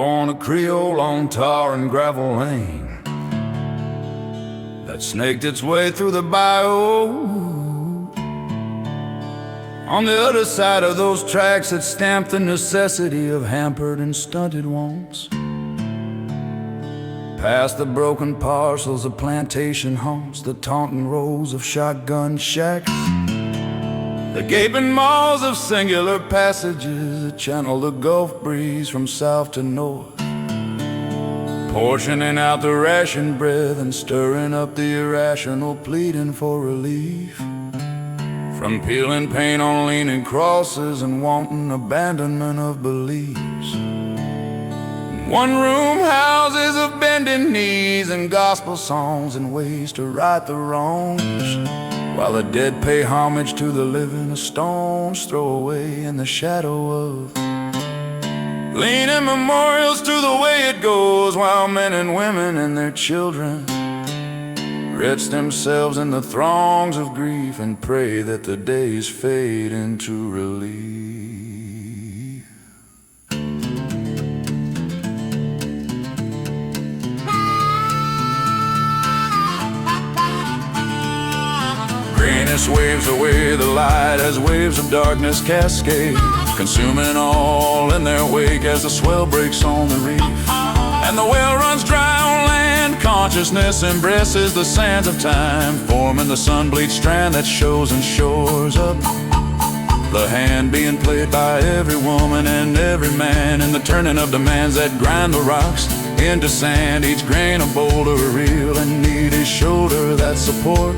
Born a Creole on tar and gravel lane that snaked its way through the bayou. On the other side of those tracks that stamped the necessity of hampered and stunted wants. Past the broken parcels of plantation haunts, the taunting rows of shotgun shacks, the gaping maws of singular passages that channel the Gulf breeze from south to north, portioning out the ration breath and stirring up the irrational pleading for relief. From peeling paint on leaning crosses and wanton abandonment of beliefs. One-room houses of bending knees and gospel songs and ways to right the wrongs, while the dead pay homage to the living, a stone's throw away in the shadow of leaning memorials to the way it goes, while men and women and their children retch themselves in the throngs of grief and pray that the days fade into relief. Greenness waves away the light as waves of darkness cascade, consuming all in their wake as the swell breaks on the reef. And the well runs dry on land, consciousness embraces the sands of time, forming the sun-bleached strand that shows and shores up. The hand being played by every woman and every man in the turning of demands that grind the rocks into sand. Each grain a boulder, a reel, and need a shoulder that support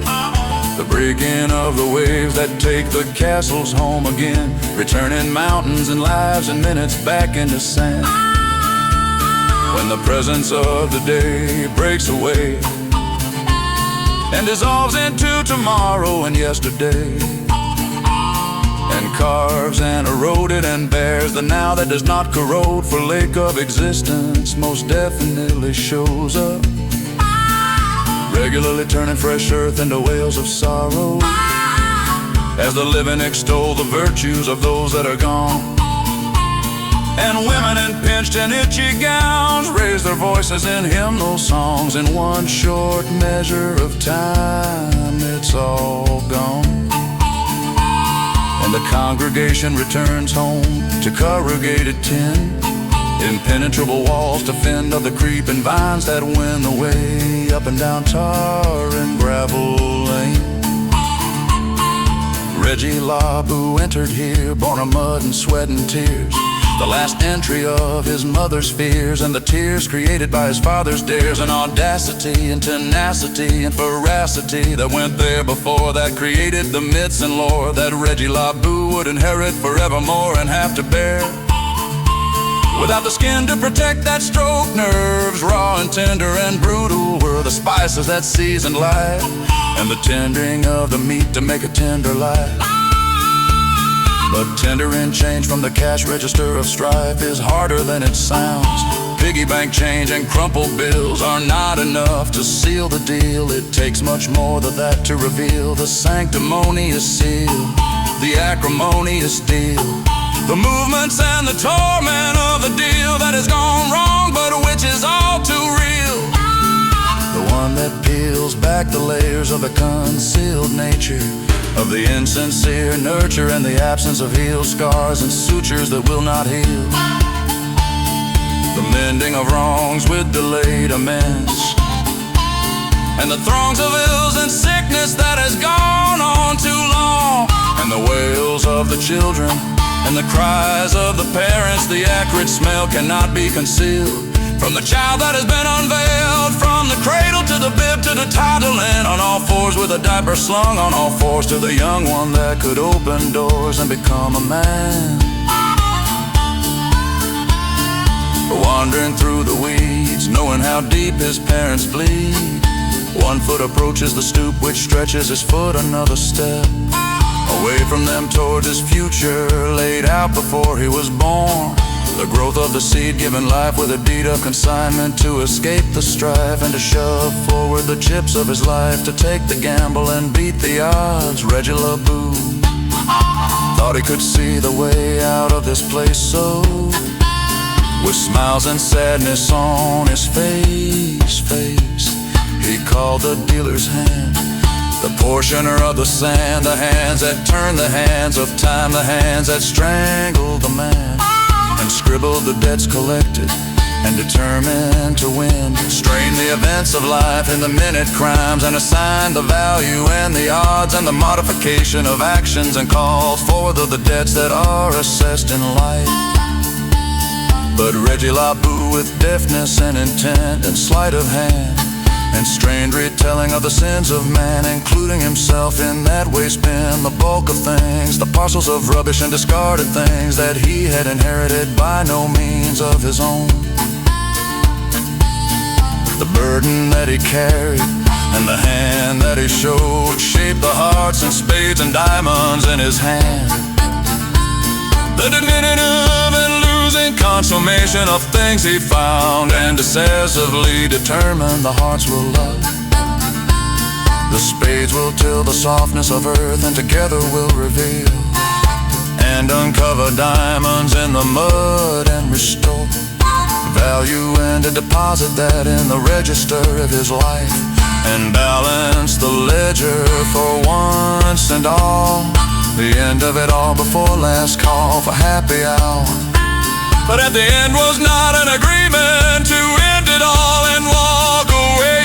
the breaking of the waves that take the castles home again, returning mountains and lives and minutes back into sand. When the presence of the day breaks away and dissolves into tomorrow and yesterday, and carves and eroded and bears the now that does not corrode, for lake of existence most definitely shows up, regularly turning fresh earth into whales of sorrow, as the living extol the virtues of those that are gone. And women in pinched and itchy gowns raise their voices in hymnal songs. In one short measure of time, it's all gone, and the congregation returns home to corrugated tin, impenetrable walls to fend off the creeping vines that win the way up and down tar and gravel lane. Reggie Beaux entered here, born of mud and sweat and tears, the last entry of his mother's fears, and the tears created by his father's dares, and audacity and tenacity and veracity that went there before, that created the myths and lore that Reggie Beaux would inherit forevermore and have to bear. Without the skin to protect that stroke, nerves raw and tender and brutal were the spices that seasoned life, and the tendering of the meat to make a tender life. But tendering change from the cash register of strife is harder than it sounds. Piggy bank change and crumpled bills are not enough to seal the deal. It takes much more than that to reveal the sanctimonious seal, the acrimonious deal, the movements and the torment of the deal that has gone wrong, but which is all too real. The one that peels back the layers of the concealed nature of the insincere nurture and the absence of healed scars and sutures that will not heal. The mending of wrongs with delayed amends, and the throngs of ills and sickness that has gone on too long, and the wails of the children and the cries of the parents. The acrid smell cannot be concealed from the child that has been unveiled, from the cradle to the bib to the toddling, on all fours with a diaper slung on all fours, to the young one that could open doors and become a man. Wandering through the weeds, knowing how deep his parents bleed, 1 foot approaches the stoop which stretches his foot another step away from them towards his future laid out before he was born. The growth of the seed given life with a deed of consignment to escape the strife and to shove forward the chips of his life, to take the gamble and beat the odds. Reggie Beaux thought he could see the way out of this place, so With smiles and sadness on his face, he called the dealer's hand, the portioner of the sand, the hands that turned the hands of time, the hands that strangled the man, and scribbled the debts collected, and determined to win. Strain the events of life in the minute crimes, and assign the value and the odds and the modification of actions, and call forward of the debts that are assessed in life. But Reggie Beaux, with deftness and intent and sleight of hand, and strained retelling of the sins of man, including himself in that waste bin, the bulk of things, the parcels of rubbish and discarded things that he had inherited by no means of his own. The burden that he carried and the hand that he showed shaped the hearts and spades and diamonds in his hand. The definitive and losing consummation of things he found, and decisively determined the hearts will love. The spades will till the softness of earth, and together will reveal and uncover diamonds in the mud, and restore value and to deposit that in the register of his life, and balance the ledger for once and all. The end of it all before last call for happy hour. But at the end was not an agreement to end it all and walk away.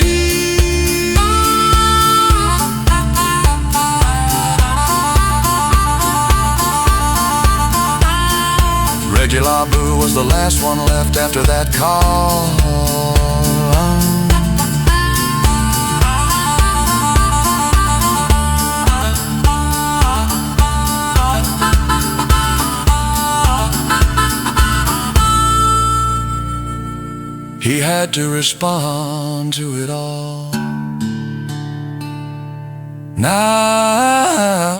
Reggie Beaux was the last one left after that call. He had to respond to it all. Now